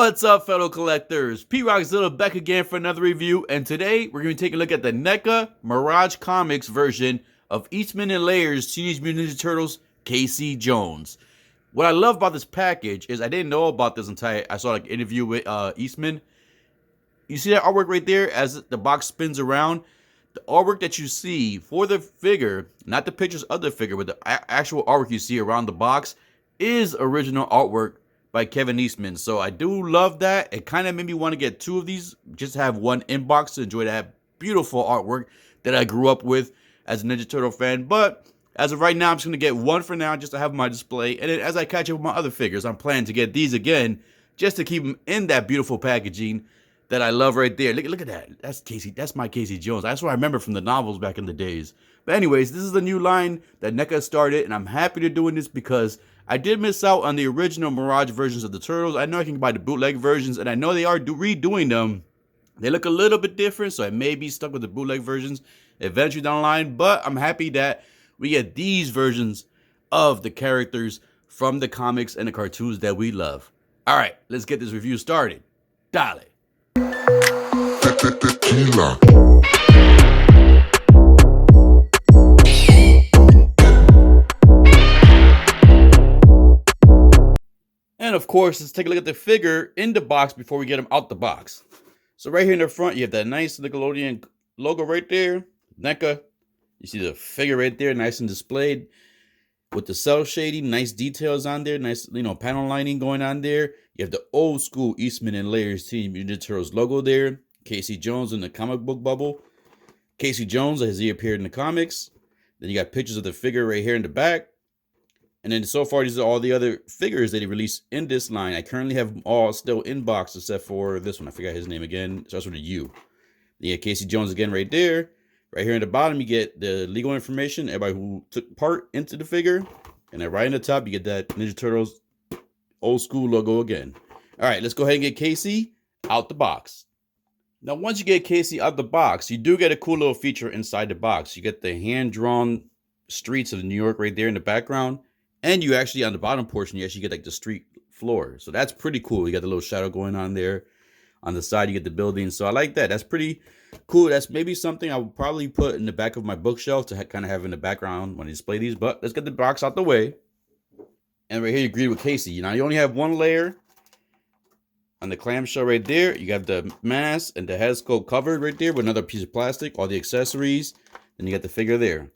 What's up, fellow collectors? P-Rockzilla back again for another review, and today we're going to take a look at the NECA Mirage Comics version of Eastman and Layers Teenage Mutant Ninja Turtles Casey Jones. What I love about this package is I didn't know about this until I saw like an interview with Eastman. You see that artwork right there as the box spins around? The artwork that you see for the figure, not the pictures of the figure, but the actual artwork you see around the box is original artwork by Kevin Eastman. So I do love that. It kind of made me want to get two of these, just to have one inbox to enjoy that beautiful artwork that I grew up with as a Ninja Turtle fan. But as of right now, I'm just going to get one for now just to have my display. And then as I catch up with my other figures, I'm planning to get these again just to keep them in that beautiful packaging that I love right there. Look at that. That's Casey. That's my Casey Jones. That's what I remember from the novels back in the days. But anyways, this is the new line that NECA started, and I'm happy to doing this because I did miss out on the original Mirage versions of the Turtles. I know I can buy the bootleg versions, and I know they are redoing them. They look a little bit different, so I may be stuck with the bootleg versions eventually down the line. But I'm happy that we get these versions of the characters from the comics and the cartoons that we love. All right, let's get this review started. Dale. Tequila. And of course, let's take a look at the figure in the box before we get them out the box. So right here in the front, you have that nice Nickelodeon logo right there, NECA. You see the figure right there, nice and displayed with the cell shading, nice details on there, nice panel lining going on there. You have the old school Eastman and Layers Teenage Mutant Ninja Turtles logo there. Casey Jones in the comic book bubble. Casey Jones as he appeared in the comics. Then you got pictures of the figure right here in the back. And then so far, these are all the other figures that he released in this line. I currently have them all still in box except for this one. I forgot his name again. It starts with a U. You get Casey Jones again right there. Right here in the bottom, you get the legal information, everybody who took part into the figure. And then right in the top, you get that Ninja Turtles old school logo again. All right, let's go ahead and get Casey out the box. Now, once you get Casey out the box, you do get a cool little feature inside the box. You get the hand-drawn streets of New York right there in the background. And you actually, on the bottom portion, you actually get like the street floor. So that's pretty cool. You got the little shadow going on there. On the side, you get the building. So I like that. That's pretty cool. That's maybe something I would probably put in the back of my bookshelf to kind of have in the background when I display these. But let's get the box out the way. And right here, you agree with Casey. You only have one layer on the clamshell right there. You got the mask and the head sculpt covered right there with another piece of plastic, all the accessories. Then you got the figure there.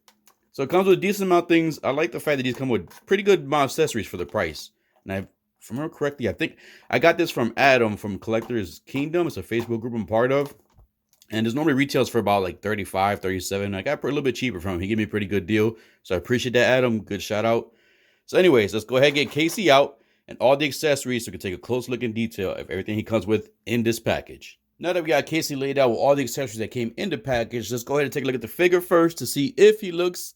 So it comes with a decent amount of things. I like the fact that these come with pretty good amount of accessories for the price. And if I remember correctly, I think I got this from Adam from Collector's Kingdom. It's a Facebook group I'm part of. And there's normally retails for about like $35, $37. I got a little bit cheaper from him. He gave me a pretty good deal. So I appreciate that, Adam. Good shout out. So anyways, let's go ahead and get Casey out and all the accessories so we can take a close look in detail of everything he comes with in this package. Now that we got Casey laid out with all the accessories that came in the package, let's go ahead and take a look at the figure first to see if he looks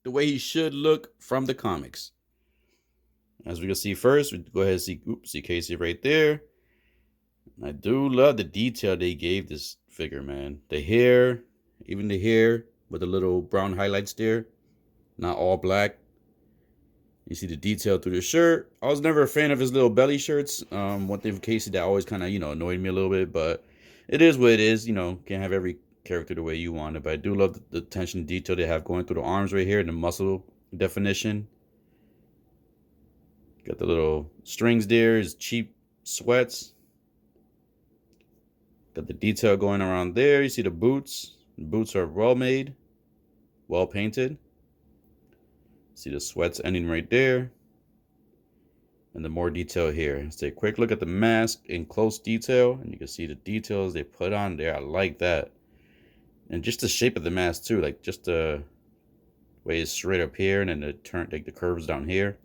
the way he should look from the comics. As we can see first, we go ahead and see Casey right there. I do love the detail they gave this figure, man. The hair, even the hair with the little brown highlights there. Not all black. You see the detail through the shirt. I was never a fan of his little belly shirts. One thing for Casey that always kind of, annoyed me a little bit, but it is what it is. Can't have every character the way you want it, but I do love the attention to detail they have going through the arms right here and the muscle definition. Got the little strings there, his cheap sweats. Got the detail going around there. You see the boots. The boots are well made, well painted. See the sweats ending right there. And the more detail here. Let's take a quick look at the mask in close detail, and you can see the details they put on there. I like that. And just the shape of the mask too, like just the way it's straight up here and then the curves down here.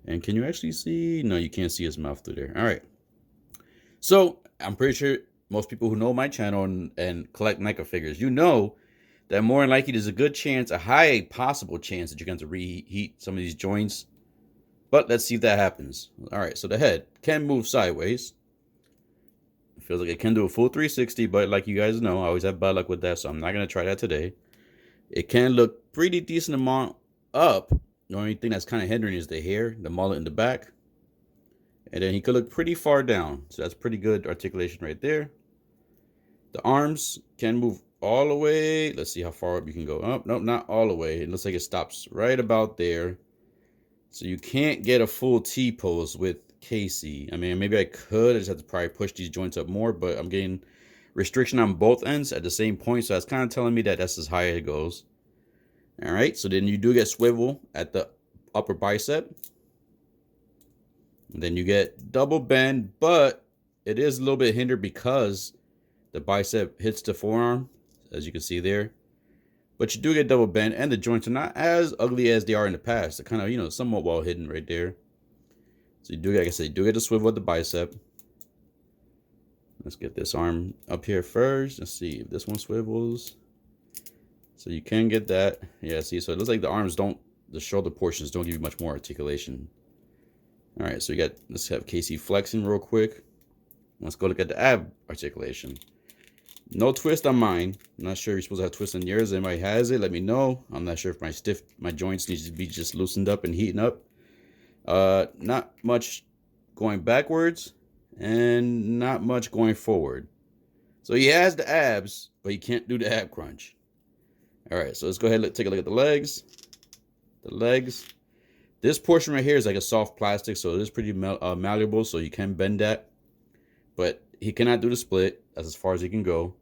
And can you actually see? No, you can't see his mouth through there. All right. So I'm pretty sure most people who know my channel and collect NECA figures, that more than likely there's a good chance, a high possible chance that you're going to reheat some of these joints. But let's see if that happens. All right, so the head can move sideways. It feels like it can do a full 360, but like you guys know, I always have bad luck with that, so I'm not going to try that today. It can look pretty decent amount up. The only thing that's kind of hindering is the hair, the mullet in the back. And then he could look pretty far down. So that's pretty good articulation right there. The arms can move all the way. Let's see how far up you can go. Oh, nope, not all the way. It looks like it stops right about there. So you can't get a full T-pose with Casey. I mean, maybe I could. I just have to probably push these joints up more, but I'm getting restriction on both ends at the same point. So that's kind of telling me that that's as high as it goes. All right, so then you do get swivel at the upper bicep. And then you get double bend, but it is a little bit hindered because the bicep hits the forearm, as you can see there. But you do get double bend, and the joints are not as ugly as they are in the past. They're kind of, you know, somewhat well hidden right there. So you do, like I said, you do get the swivel at the bicep. Let's get this arm up here first. Let's see if this one swivels. So you can get that. Yeah, see, so it looks like the arms don't, the shoulder portions don't give you much more articulation. All right, so you got, let's have Casey flexing real quick. Let's go look at the ab articulation. No twist on mine. I'm not sure if you're supposed to have twist on yours. Anybody has it, let me know. I'm not sure if my joints need to be just loosened up and heating up. Not much going backwards and not much going forward. So he has the abs, but he can't do the ab crunch. All right, so let's go ahead and take a look at the legs. The legs. This portion right here is like a soft plastic, so it is pretty malleable, so you can bend that. But he cannot do the split. That's as far as he can go.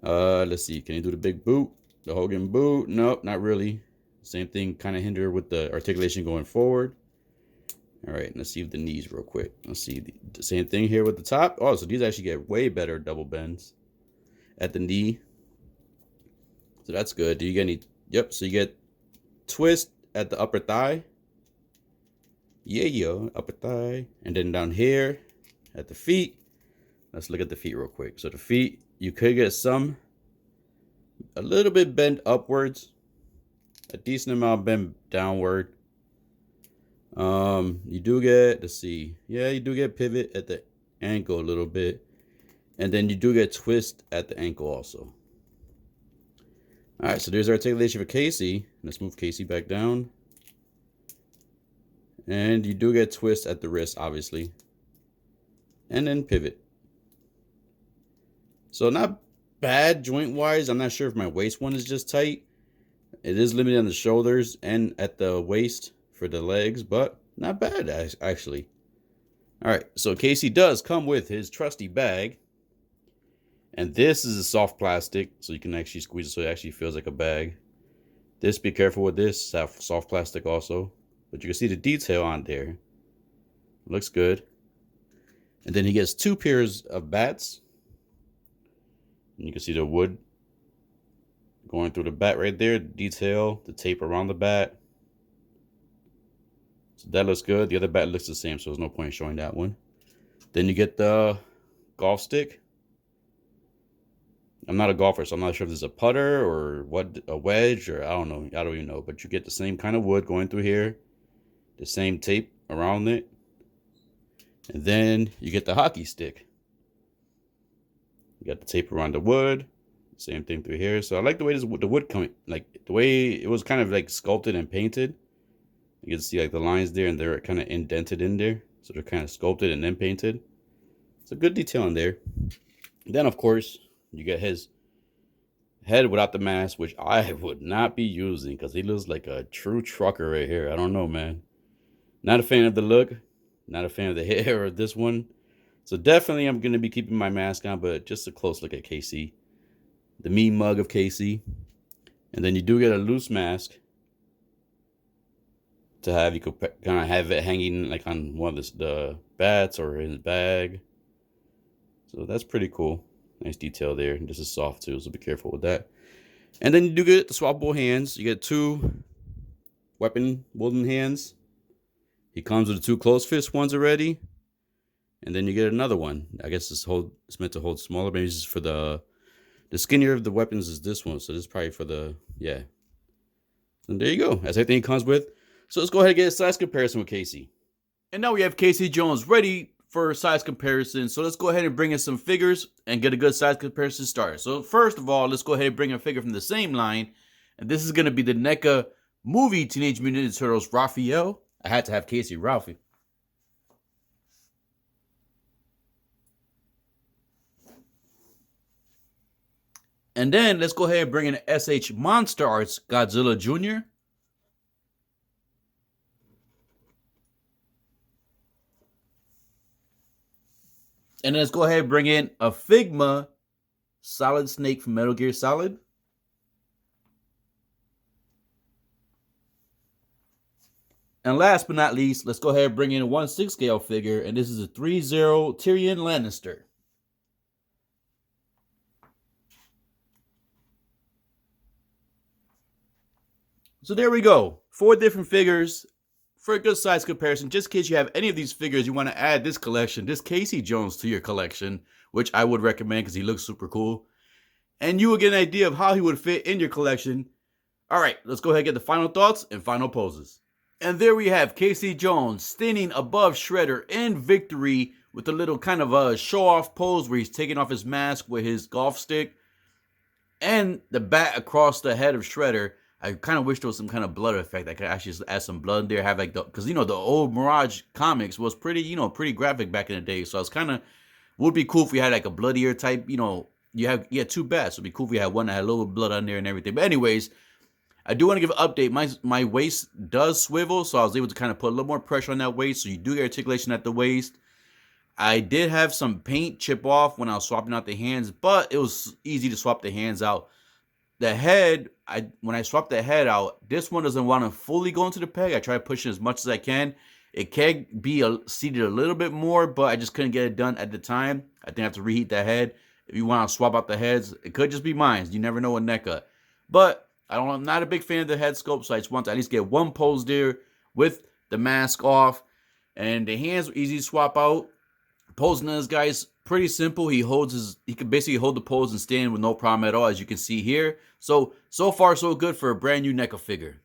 Let's see. Can he do the big boot? The Hogan boot? Nope, not really. Same thing, kind of hinder with the articulation going forward. All right, let's see the knees real quick. Let's see the same thing here with the top. Oh, so these actually get way better double bends at the knee. So that's good. Do you get any? Yep, so you get twist at the upper thigh. Yeah, upper thigh. And then down here at the feet. Let's look at the feet real quick. So the feet, you could get a little bit bent upwards, a decent amount bent downward. You do get, let's see, yeah, you do get pivot at the ankle a little bit, and then you do get twist at the ankle also. All right, so there's our articulation for Casey. Let's move Casey back down, and you do get twist at the wrist, obviously, and then pivot. So not bad joint wise. I'm not sure if my waist one is just tight. It is limited on the shoulders and at the waist for the legs, but not bad actually. All right, so Casey does come with his trusty bag, and this is a soft plastic, so you can actually squeeze it so it actually feels like a bag. This, be careful with this, have soft plastic also, but you can see the detail on there. Looks good. And then he gets 2 pairs of bats. And you can see the wood going through the bat right there, detail, the tape around the bat. So that looks good. The other bat looks the same, so there's no point in showing that one. Then you get the golf stick. I'm not a golfer, so I'm not sure if this is a putter or what, a wedge, or I don't know. I don't even know. But you get the same kind of wood going through here, the same tape around it. And then you get the hockey stick. You got the tape around the wood, same thing through here. So I like the way the wood coming, like the way it was kind of like sculpted and painted. You can see like the lines there, and they're kind of indented in there, so they're kind of sculpted and then painted. It's a good detail in there. And then of course you get his head without the mask, which I would not be using because he looks like a true trucker right here. I don't know, man. Not a fan of the look, not a fan of the hair of this one. So definitely I'm going to be keeping my mask on, but just a close look at Casey. The mean mug of Casey. And then you do get a loose mask to have. You could kind of have it hanging like on one of the bats or in his bag. So that's pretty cool. Nice detail there. This is soft too, so be careful with that. And then you do get the swappable hands. You get 2 weapon wielding hands. He comes with the 2 close fist ones already. And then you get another one. I guess it's meant to hold smaller. Maybe this is for the skinnier of the weapons is this one. So this is probably for the, yeah. And there you go. That's everything he comes with. So let's go ahead and get a size comparison with Casey. And now we have Casey Jones ready for size comparison. So let's go ahead and bring in some figures and get a good size comparison started. So first of all, let's go ahead and bring a figure from the same line. And this is going to be the NECA movie Teenage Mutant Ninja Turtles Raphael. I had to have Casey Ralphie. And then let's go ahead and bring in SH Monster Arts Godzilla Jr. And then let's go ahead and bring in a Figma Solid Snake from Metal Gear Solid. And last but not least, let's go ahead and bring in a 1/6 scale figure, and this is a 3-0 Tyrion Lannister. So there we go. 4 different figures for a good size comparison. Just in case you have any of these figures you want to add this collection, this Casey Jones to your collection, which I would recommend because he looks super cool. And you will get an idea of how he would fit in your collection. All right, let's go ahead and get the final thoughts and final poses. And there we have Casey Jones standing above Shredder in victory with a little kind of a show-off pose where he's taking off his mask with his golf stick and the bat across the head of Shredder. I kind of wish there was some kind of blood effect. I could actually add some blood in there, have like because the old Mirage comics was pretty pretty graphic back in the day. So I was kind of would be cool if we had like a bloodier type. You had 2 bats. It'd be cool if we had one that had a little blood on there and everything. But anyways, I do want to give an update. My waist does swivel, so I was able to kind of put a little more pressure on that waist. So you do get articulation at the waist. I did have some paint chip off when I was swapping out the hands, but it was easy to swap the hands out. The head, when I swap the head out, this one doesn't want to fully go into the peg. I try to push it as much as I can. It can be seated a little bit more, but I just couldn't get it done at the time. I think I have to reheat the head. If you want to swap out the heads, it could just be mine. You never know with NECA. But I'm not a big fan of the head sculpt, so I just want to at least get one pose there with the mask off. And the hands were easy to swap out. Posing this guy's pretty simple. He can basically hold the pose and stand with no problem at all, as you can see here. So far so good for a brand new NECA figure.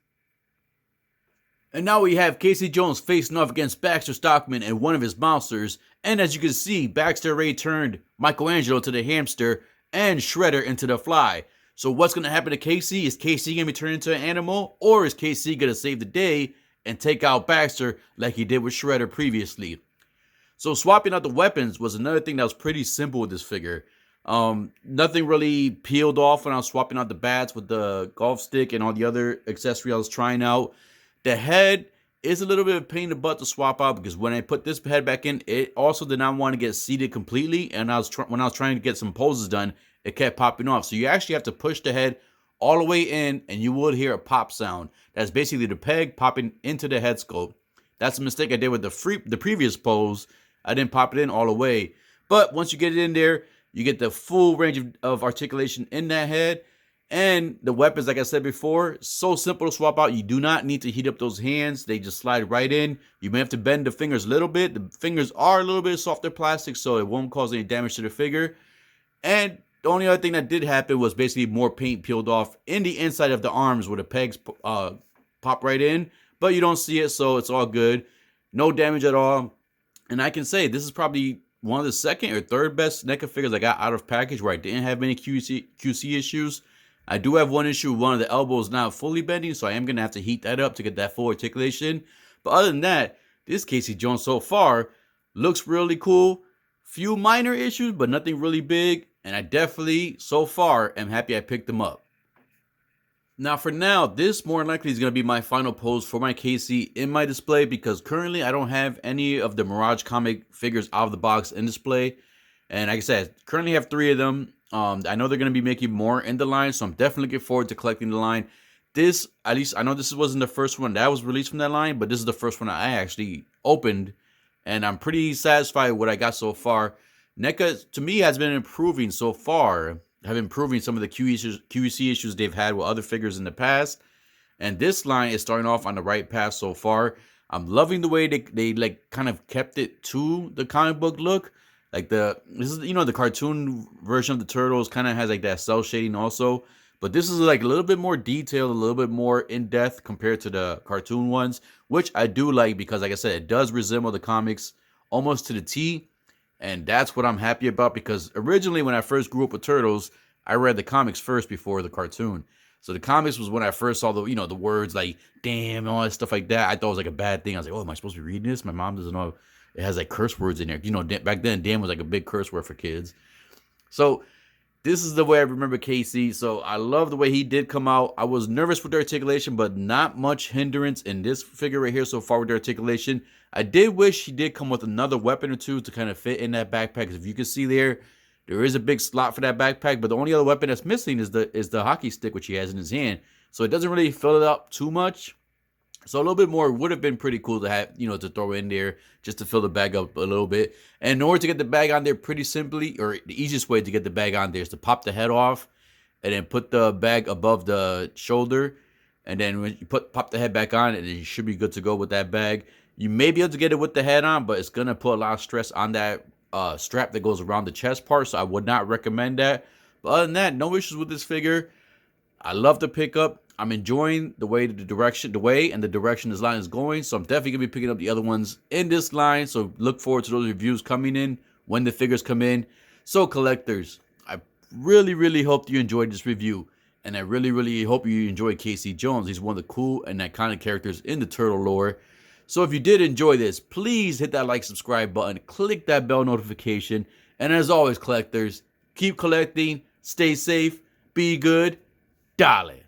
And now we have Casey Jones facing off against Baxter Stockman and one of his monsters. And as you can see, Baxter already turned Michelangelo to the hamster and Shredder into the fly. So what's going to happen to Casey? Is Casey going to be turned into an animal? Or is Casey going to save the day and take out Baxter like he did with Shredder previously? So swapping out the weapons was another thing that was pretty simple with this figure. Nothing really peeled off when I was swapping out the bats with the golf stick and all the other accessories I was trying out. The head is a little bit of a pain in the butt to swap out because when I put this head back in, it also did not want to get seated completely. And when I was trying to get some poses done, it kept popping off. So you actually have to push the head all the way in and you would hear a pop sound. That's basically the peg popping into the head sculpt. That's a mistake I did with the previous pose. I didn't pop it in all the way. But once you get it in there, you get the full range of articulation in that head. And the weapons, like I said before, so simple to swap out. You do not need to heat up those hands. They just slide right in. You may have to bend the fingers a little bit. The fingers are a little bit softer plastic, so it won't cause any damage to the figure. And the only other thing that did happen was basically more paint peeled off in the inside of the arms where the pegs pop right in. But you don't see it, so it's all good. No damage at all. And I can say this is probably one of the second or third best NECA figures I got out of package where I didn't have any QC issues. I do have one issue with one of the elbows not fully bending, so I am going to have to heat that up to get that full articulation. But other than that, this Casey Jones so far looks really cool. Few minor issues, but nothing really big. And I definitely, so far, am happy I picked them up. Now, for now, this more than likely is going to be my final pose for my Casey in my display because currently I don't have any of the Mirage comic figures out of the box in display. And like I said, currently have 3 of them. I know they're going to be making more in the line, so I'm definitely looking forward to collecting the line. This, at least, I know this wasn't the first one that was released from that line, but this is the first one I actually opened, and I'm pretty satisfied with what I got so far. NECA, to me, has been improving so far, have improving some of the QC issues they've had with other figures in the past, and this line is starting off on the right path so far. I'm loving the way they like kind of kept it to the comic book look. Like the cartoon version of the Turtles kind of has like that cell shading also. But this is like a little bit more detailed, a little bit more in-depth compared to the cartoon ones, which I do like because, like I said, it does resemble the comics almost to the T. And that's what I'm happy about because originally when I first grew up with Turtles, I read the comics first before the cartoon. So the comics was when I first saw the words like damn and all that stuff like that. I thought it was like a bad thing. I was like, oh, am I supposed to be reading this? My mom doesn't know. It has like curse words in there. Back then, damn was like a big curse word for kids. So This is the way I remember Casey. So I love the way he did come out. I was nervous with the articulation, but not much hindrance in this figure right here so far with the articulation. I did wish he did come with another weapon or two to kind of fit in that backpack. If you can see there is a big slot for that backpack, but the only other weapon that's missing is the hockey stick, which he has in his hand. So it doesn't really fill it up too much. So a little bit more would have been pretty cool to have, to throw in there just to fill the bag up a little bit. And in order to get the bag on there pretty simply, or the easiest way to get the bag on there is to pop the head off and then put the bag above the shoulder. And then when you pop the head back on, and you should be good to go with that bag. You may be able to get it with the head on, but it's going to put a lot of stress on that strap that goes around the chest part. So I would not recommend that. But other than that, no issues with this figure. I love the pickup. I'm enjoying the way and the direction this line is going. So I'm definitely going to be picking up the other ones in this line. So look forward to those reviews coming in when the figures come in. So collectors, I really, really hope you enjoyed this review. And I really, really hope you enjoyed Casey Jones. He's one of the cool and iconic characters in the Turtle lore. So if you did enjoy this, please hit that like, subscribe button. Click that bell notification. And as always, collectors, keep collecting. Stay safe. Be good. Dale.